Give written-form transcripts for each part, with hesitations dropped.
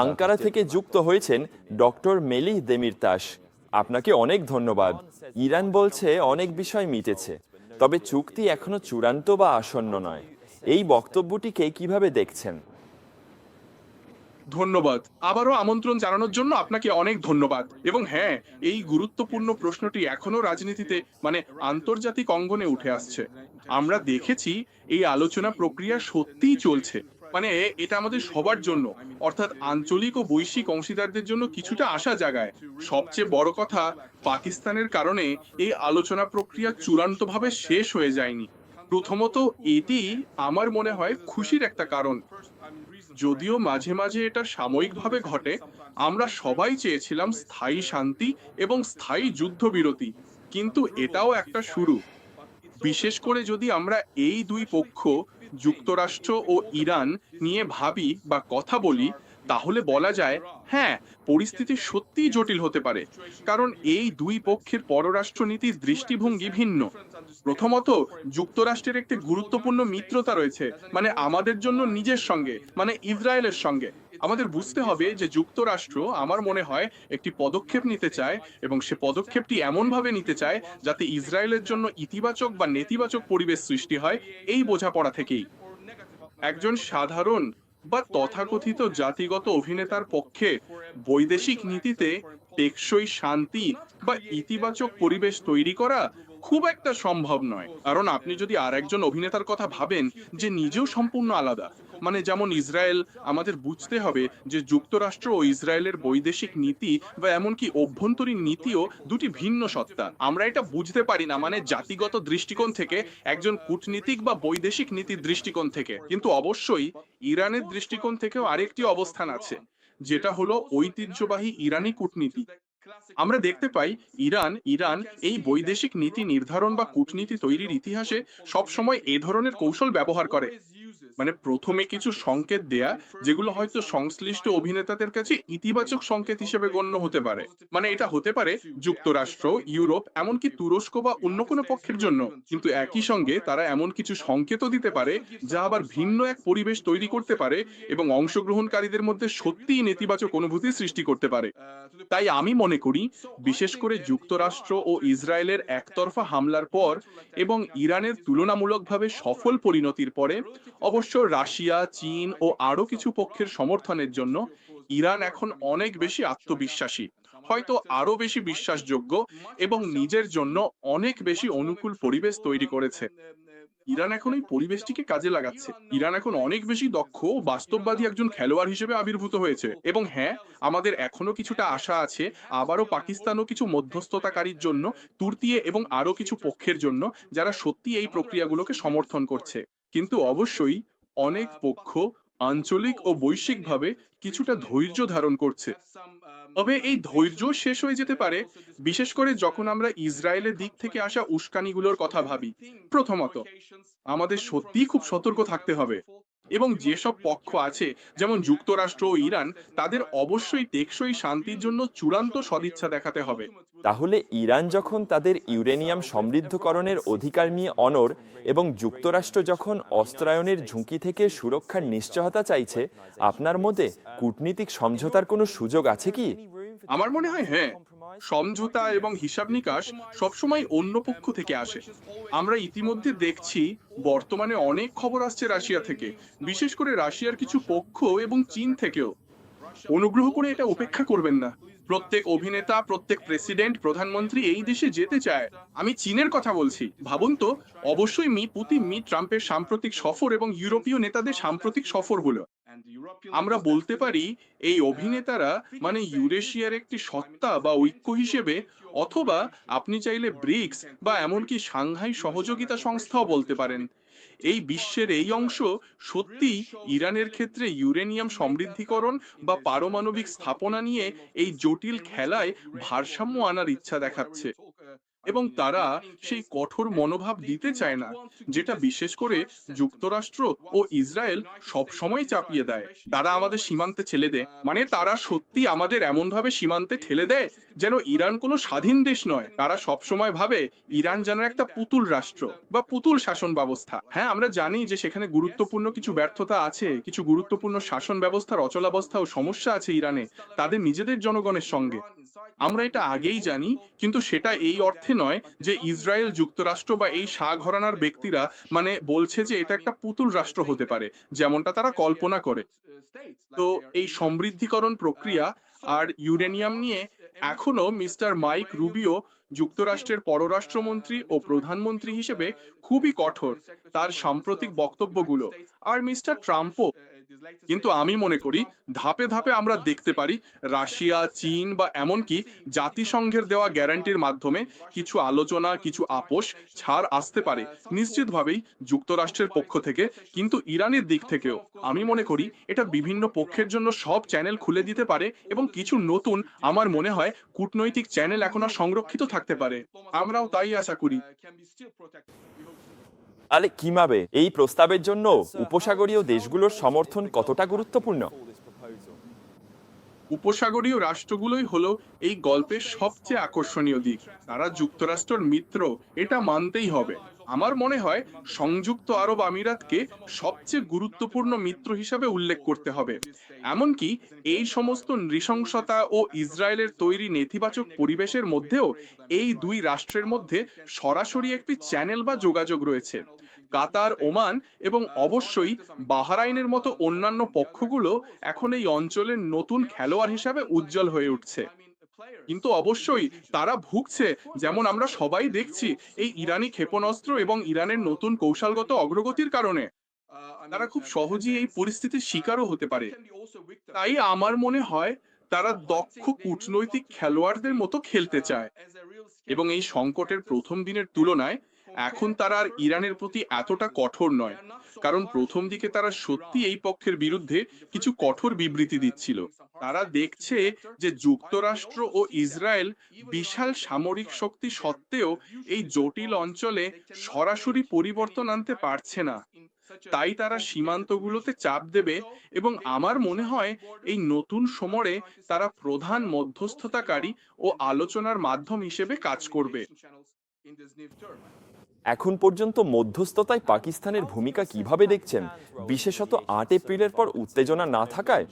Ankara থেকে যুক্ত হয়েছেন ডক্টর মেলিহ দেমিরতাস। আপনাকে অনেক ধন্যবাদ। ইরান বলছে অনেক বিষয় মিটেছে, তবে চুক্তি এখনো চূড়ান্ত বা আসন্ন নয়। এই বক্তব্যটিকে কিভাবে দেখছেন? ধন্যবাদ। আবারও আমন্ত্রণ জানানোর জন্য আপনাকে অনেক ধন্যবাদ। এবং হ্যাঁ, এই গুরুত্বপূর্ণ প্রশ্নটি এখনো রাজনীতিতে আন্তর্জাতিক অঙ্গনে উঠে আসছে। আমরা দেখেছি এই আলোচনা প্রক্রিয়া সত্যিই চলছে। মানে এটা আমাদের সবার জন্য, অর্থাৎ আঞ্চলিক ও বৈশ্বিক অংশীদারদের জন্য কিছুটা আশা জাগায়। সবচেয়ে বড় কথা, পাকিস্তানের কারণে এই আলোচনা প্রক্রিয়া চূড়ান্তভাবে শেষ হয়ে যায়নি। প্রথমত, এটি আমার মনে হয় খুশির একটা কারণ। যদিও মাঝে মাঝে এটা সাময়িকভাবে ঘটে, আমরা সবাই চেয়েছিলাম স্থায়ী শান্তি এবং স্থায়ী যুদ্ধবিরতি, কিন্তু এটাও একটা শুরু। বিশেষ করে যদি আমরা এই দুই পক্ষ, যুক্তরাষ্ট্র ও ইরান, নিয়ে ভাবি বা কথা বলি, তাহলে বলা যায় হ্যাঁ, পরিস্থিতি সত্যিই জটিল হতে পারে। কারণ এই দুই পক্ষের পররাষ্ট্রনীতির দৃষ্টিভঙ্গি ভিন্ন। প্রথমত, যুক্তরাষ্ট্রের একটি গুরুত্বপূর্ণ মিত্রতা রয়েছে, আমাদের জন্য নিজের সঙ্গে, ইসরায়েলের সঙ্গে। আমাদের বুঝতে হবে যে যুক্তরাষ্ট্র, আমার মনে হয়, একটি পদক্ষেপ নিতে চায়, এবং সে পদক্ষেপটি এমনভাবে নিতে চায় যাতে ইসরায়েলের জন্য ইতিবাচক বা নেতিবাচক পরিবেশ সৃষ্টি হয়, এই বোঝাপড়া থেকেই। একজন সাধারণ বা তথাকথিত জাতিগত অভিনেতার পক্ষে বৈদেশিক নীতিতে টেকসই শান্তি বা ইতিবাচক পরিবেশ তৈরি করা খুব একটা সম্ভব নয়। কারণ আপনি যদি আরেকজন অভিনেতার কথা ভাবেন যে নিজেও সম্পূর্ণ আলাদা, যেমন ইসরায়েল, আমাদের বুঝতে হবে যে যুক্তরাষ্ট্র ও ইসরায়েলের বৈদেশিক নীতি বা এমনকি অভ্যন্তরীণ নীতিও দুটি ভিন্ন সত্তা। আমরা এটা বুঝতে পারি না জাতিগত দৃষ্টিকোণ থেকে, একজন কূটনীতিক বা বৈদেশিক নীতির দৃষ্টিকোণ থেকে। কিন্তু অবশ্যই ইরানের দৃষ্টিকোণ থেকেও আরেকটি অবস্থান আছে, যেটা হলো ঐতিহ্যবাহী ইরানি কূটনীতি। আমরা দেখতে পাই ইরান ইরান এই বৈদেশিক নীতি নির্ধারণ বা কূটনীতি তৈরির ইতিহাসে সবসময় এ ধরনের কৌশল ব্যবহার করে। প্রথমে কিছু সংকেত দেয়া, যেগুলো হয়তো সংশ্লিষ্ট অভিনেতাদের কাছে ইতিবাচক সংকেত হিসেবে গণ্য হতে পারে। এটা হতে পারে যুক্তরাষ্ট্র, ইউরোপ, এমনকি তুরস্ক বা অন্য কোনো পক্ষের জন্য। কিন্তু একই সঙ্গে তারা এমন কিছু সংকেতও দিতে পারে যা আবার ভিন্ন এক পরিবেশ তৈরি করতে পারে এবং অংশগ্রহণকারীদের মধ্যে সত্যিই নেতিবাচক অনুভূতি সৃষ্টি করতে পারে। তাই আমি মনে করি, বিশেষ করে যুক্তরাষ্ট্র ও ইসরায়েলের একতরফা হামলার পর এবং ইরানের তুলনামূলকভাবে সফল পরিণতির পরে, অবশ্য রাশিয়া, চীন ও আরো কিছু পক্ষের সমর্থনের জন্য ইরান এখন অনেক বেশি আত্মবিশ্বাসী, হয়তো আরো বেশি বিশ্বাসযোগ্য, এবং নিজের জন্য অনেক বেশি অনুকূল পরিবেশ তৈরি করেছে। ইরান এখন এই পরিবেশটিকে কাজে লাগাচ্ছে। ইরান এখন অনেক বেশি দক্ষ ও বাস্তববাদী একজন খেলোয়াড় হিসেবে আবির্ভূত হয়েছে। এবং হ্যাঁ, আমাদের এখনো কিছুটা আশা আছে আবারও পাকিস্তান ও কিছু মধ্যস্থতাকারীর জন্য, তুর্কিয়ে এবং আরো কিছু পক্ষের জন্য, যারা সত্যি এই প্রক্রিয়াগুলোকে সমর্থন করছে। কিন্তু অবশ্যই অনেক পক্ষ আঞ্চলিক ও বৈশ্বিকভাবে কিছুটা ধৈর্য ধারণ করছে। তবে এই ধৈর্য শেষ হয়ে যেতে পারে, বিশেষ করে যখন আমরা ইসরায়েলের দিক থেকে আসা উস্কানিগুলোর কথা ভাবি। প্রথমত, আমাদের সত্যিই খুব সতর্ক থাকতে হবে, এবং যেসব পক্ষ আছে, যেমন যুক্তরাষ্ট্র ও ইরান, তাদের অবশ্যই টেকসই শান্তির জন্য চূড়ান্ত সদিচ্ছা দেখাতে হবে। তাহলে ইরান যখন তাদের ইউরেনিয়াম সমৃদ্ধকরণের অধিকার নিয়ে অনড় এবং যুক্তরাষ্ট্র যখন অস্ত্রায়নের ঝুঁকি থেকে সুরক্ষার নিশ্চয়তা চাইছে, আপনার মতে কূটনীতিক সমঝোতার কোনো সুযোগ আছে কি? আমার মনে হয় হ্যাঁ, সমঝোতা এবং হিসাব নিকাশ সবসময় অন্য পক্ষ থেকে আসে। আমরা ইতিমধ্যে দেখছি, বর্তমানে অনেক খবর আসছে রাশিয়া থেকে, বিশেষ করে রাশিয়ার কিছু পক্ষ, এবং চীন থেকেও। অনুগ্রহ করে এটা উপেক্ষা করবেন না। প্রত্যেক অভিনেতা, প্রত্যেক প্রেসিডেন্ট, প্রধানমন্ত্রী এই দেশে যেতে চায়। আমি চীনের কথা বলছি। ভাবুন তো, অবশ্যই পুতিন, ট্রাম্পের সাম্প্রতিক সফর এবং ইউরোপীয় নেতাদের সাম্প্রতিক সফরগুলো। আমরা বলতে পারি এই অভিনেতারা ইউরেশিয়ার একটি সত্তা বা ঐক্য হিসেবে, অথবা আপনি চাইলে ব্রিক্স বা এমনকি সাংহাই সহযোগিতা সংস্থাও বলতে পারেন। এই বিশ্বের এই অংশ সত্যিই ইরানের ক্ষেত্রে ইউরেনিয়াম সমৃদ্ধিকরণ বা পারমাণবিক স্থাপনা নিয়ে এই জটিল খেলায় ভারসাম্য আনার ইচ্ছা দেখাচ্ছে। এবং তারা সেই কঠোর মনোভাব দিতে চায় না, যেটা বিশেষ করে যুক্তরাষ্ট্র ও ইসরায়েল সব সময় চাপিয়ে দেয়। তারা আমাদের সীমান্তে ঠেলে দেয়, মানে তারা সত্যি আমাদের এমন ভাবে সীমান্তে ঠেলে দেয় যেন ইরান কোনো স্বাধীন দেশ নয়। তারা সব সময় ভাবে ইরান যেন একটা পুতুল রাষ্ট্র বা পুতুল শাসন ব্যবস্থা। হ্যাঁ, আমরা জানি যে সেখানে গুরুত্বপূর্ণ কিছু ব্যর্থতা আছে, কিছু গুরুত্বপূর্ণ শাসন ব্যবস্থার অচলাবস্থা ও সমস্যা আছে ইরানে তাদের নিজেদের জনগণের সঙ্গে। আমরা এটা আগেই জানি, কিন্তু সেটা এই অর্থে নয় যে ইসরায়েল, যুক্তরাষ্ট্র বা এই শাহ ঘরানার ব্যক্তিরা মানে বলছে যে এটা একটা পুতুল রাষ্ট্র হতে পারে, যেমনটা তারা কল্পনা করে। তো এই সমৃদ্ধিকরণ প্রক্রিয়া আর ইউরেনিয়াম নিয়ে এখনো মিস্টার মাইক রুবিও, যুক্তরাষ্ট্রের পররাষ্ট্রমন্ত্রী ও প্রধানমন্ত্রী হিসেবে, খুবই কঠোর তার সাম্প্রতিক বক্তব্যগুলো। আর মিস্টার ট্রাম্পও। কিন্তু আমি মনে করি ধাপে ধাপে আমরা দেখতে পারি রাশিয়া, চীন বা এমনকি জাতিসংঘের দেওয়া গ্যারান্টির মাধ্যমে কিছু আলোচনা, কিছু আপোষ, ছাড় আসতে পারে নিশ্চিতভাবেই যুক্তরাষ্ট্রের পক্ষ থেকে। কিন্তু ইরানের দিক থেকেও আমি মনে করি এটা বিভিন্ন পক্ষের জন্য সব চ্যানেল খুলে দিতে পারে এবং কিছু নতুন, আমার মনে হয়, কূটনৈতিক চ্যানেল এখন আর সংরক্ষিত থাকতে পারে। আমরাও তাই আশা করি। আরে কিভাবে এই প্রস্তাবের জন্য উপসাগরীয় দেশগুলোর সমর্থন কতটা গুরুত্বপূর্ণ? উপসাগরীয় রাষ্ট্রগুলোই হলো এই গল্পের সবচেয়ে আকর্ষণীয় দিক। তারা যুক্তরাষ্ট্রের মিত্র, এটা মানতেই হবে। আমার মনে হয় সংযুক্ত আরব আমিরাতকে সবচেয়ে গুরুত্বপূর্ণ মিত্র হিসাবে উল্লেখ করতে হবে। এমনকি এই সমস্ত নৃশংসতা ও ইসরায়েলের তৈরি নেতিবাচক পরিবেশের মধ্যেও এই দুই রাষ্ট্রের মধ্যে সরাসরি একটি চ্যানেল বা যোগাযোগ রয়েছে। কাতার, ওমান এবং অবশ্যই বাহরাইনের মতো অন্যান্য পক্ষগুলো এখন এই অঞ্চলের নতুন খেলোয়াড় হিসাবে উজ্জ্বল হয়ে উঠছে। কিন্তু অবশ্যই তারা ভুগছে, যেমন আমরা সবাই দেখছি, এই ইরানি ক্ষেপণাস্ত্র এবং ইরানের নতুন কৌশলগত অগ্রগতির কারণে তারা খুব সহজেই এই পরিস্থিতির শিকারও হতে পারে। তাই আমার মনে হয় তারা দক্ষ কূটনৈতিক খেলোয়াড়দের মতো খেলতে চায়। এবং এই সংকটের প্রথম দিনের তুলনায় এখন তারা আর ইরানের প্রতি এতটা কঠোর নয়, কারণ প্রথম দিকে তারা সত্যি এই পক্ষের বিরুদ্ধে কিছু কঠোর বিবৃতি দিচ্ছিল। তারা দেখছে যে যুক্তরাষ্ট্র ও ইসরায়েল বিশাল সামরিক শক্তি সত্ত্বেও এই জটিল অঞ্চলে সরাসরি পরিবর্তন আনতে পারছে না। তাই তারা সীমান্তগুলোতে চাপ দেবে এবং আমার মনে হয় এই নতুন সমরে তারা প্রধান মধ্যস্থতাকারী ও আলোচনার মাধ্যম হিসেবে কাজ করবে। এখন পর্যন্ত মধ্যস্থতায় পাকিস্তানের ভূমিকা কিভাবে দেখছেন, বিশেষত ৮ এপ্রিলের পর উত্তেজনা না থাকায়?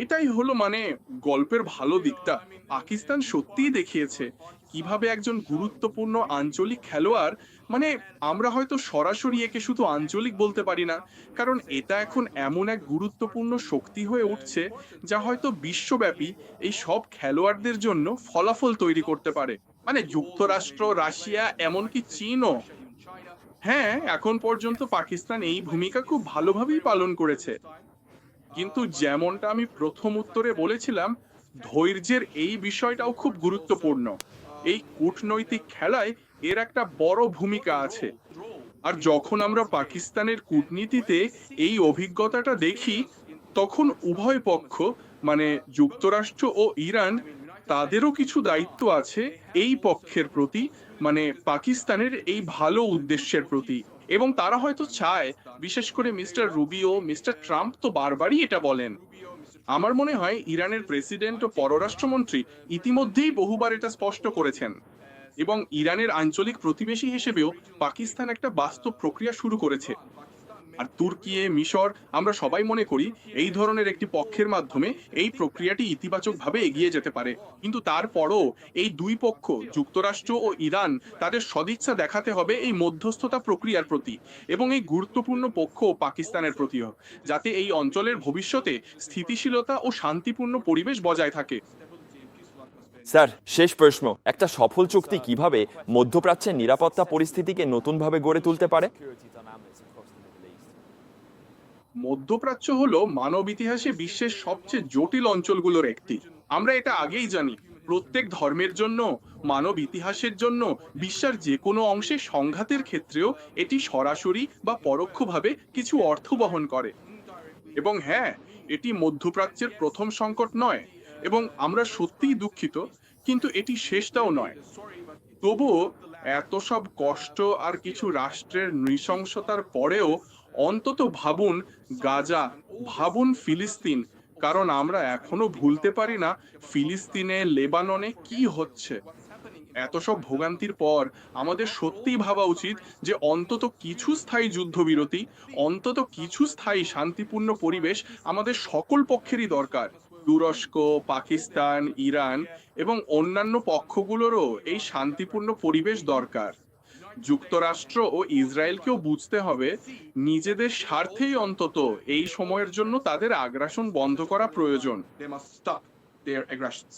এটাই হলো মানে গল্পের ভালো দিকটা। পাকিস্তান সত্যিই দেখিয়েছে কিভাবে একজন গুরুত্বপূর্ণ আঞ্চলিক খেলোয়াড়, মানে আমরা হয়তো সরাসরি একে শুধু আঞ্চলিক বলতে পারি না, কারণ এটা এখন এমন এক গুরুত্বপূর্ণ শক্তি হয়ে উঠছে যা হয়তো বিশ্বব্যাপী এই সব খেলোয়াড়দের জন্য ফলাফল তৈরি করতে পারে। মানে যুক্তরাষ্ট্র, রাশিয়া, এমনকি চীনও। হ্যাঁ, এখন পর্যন্ত পাকিস্তান এই ভূমিকা খুব ভালোভাবেই পালন করেছে। কিন্তু যেমনটা আমি প্রথম উত্তরে বলেছিলাম, ধৈর্যের এই বিষয়টাও খুব গুরুত্বপূর্ণ। এই কূটনৈতিক খেলায় এর একটা বড় ভূমিকা আছে। আর যখন আমরা পাকিস্তানের কূটনীতিতে এই অভিজ্ঞতাটা দেখি, তখন উভয় পক্ষ, মানে যুক্তরাষ্ট্র ও ইরান, তাদেরও কিছু দায়িত্ব আছে এই পক্ষের প্রতি, মানে পাকিস্তানের এই ভালো উদ্দেশ্যের প্রতি। এবং তারা হয়তো চায়, বিশেষ করে মিস্টার রুবিও, মিস্টার ট্রাম্প তো বারবারই এটা বলেন। আমার মনে হয় ইরানের প্রেসিডেন্ট ও পররাষ্ট্রমন্ত্রী ইতিমধ্যেই বহুবার এটা স্পষ্ট করেছেন। এবং ইরানের আঞ্চলিক প্রতিবেশী হিসেবেও পাকিস্তান একটা বাস্তব প্রক্রিয়া শুরু করেছে। আর তুর্কি, মিশর, আমরা সবাই মনে করি এই ধরনের একটি পক্ষের মাধ্যমে এই প্রক্রিয়াটি ইতিবাচকভাবে এগিয়ে যেতে পারে। কিন্তু তারপরও এই দুই পক্ষ, যুক্তরাষ্ট্র ও ইরান, তাদের সদিচ্ছা দেখাতে হবে এই মধ্যস্থতা প্রক্রিয়ার প্রতি এবং এই গুরুত্বপূর্ণ পক্ষ পাকিস্তানের প্রতিও, যাতে এই অঞ্চলের ভবিষ্যতে স্থিতিশীলতা ও শান্তিপূর্ণ পরিবেশ বজায় থাকে। স্যার, শেষ প্রশ্ন, একটা সফল চুক্তি কিভাবে মধ্যপ্রাচ্যের নিরাপত্তা পরিস্থিতিকে নতুনভাবে গড়ে তুলতে পারে? মধ্যপ্রাচ্য হলো মানব ইতিহাসে বিশ্বের সবচেয়ে জটিল অঞ্চলগুলোর একটি। আমরা এটা আগেই জানি। প্রত্যেক ধর্মের জন্য, মানব ইতিহাসের জন্য, বিশ্বের যে কোনো অংশে সংঘাতের ক্ষেত্রেও এটি সরাসরি বা পরোক্ষভাবে কিছু অর্থ বহন করে। এবং হ্যাঁ, এটি মধ্যপ্রাচ্যের প্রথম সংকট নয়। এবং আমরা সত্যিই দুঃখিত, কিন্তু এটি শেষটাও নয়। তবুও এত সব কষ্ট আর কিছু রাষ্ট্রের নৃশংসতার পরেও অন্তত ভাবুন গাজা, ভাবুন ফিলিস্তিন, কারণ আমরা এখনো ভুলতে পারি না ফিলিস্তিনে, লেবাননে কি হচ্ছে। এত সব ভোগান্তির পর আমাদের সত্যিই ভাবা উচিত যে অন্তত কিছু স্থায়ী যুদ্ধবিরতি, অন্তত কিছু স্থায়ী শান্তিপূর্ণ পরিবেশ আমাদের সকল পক্ষেরই দরকার। তুরস্ক, পাকিস্তান, ইরান এবং অন্যান্য পক্ষগুলোরও এই শান্তিপূর্ণ পরিবেশ দরকার। যুক্তরাষ্ট্র ও ইসরায়েলকেও বুঝতে হবে নিজেদের স্বার্থেই অন্তত এই সময়ের জন্য তাদের আগ্রাসন বন্ধ করা প্রয়োজন। They must stop their aggressions.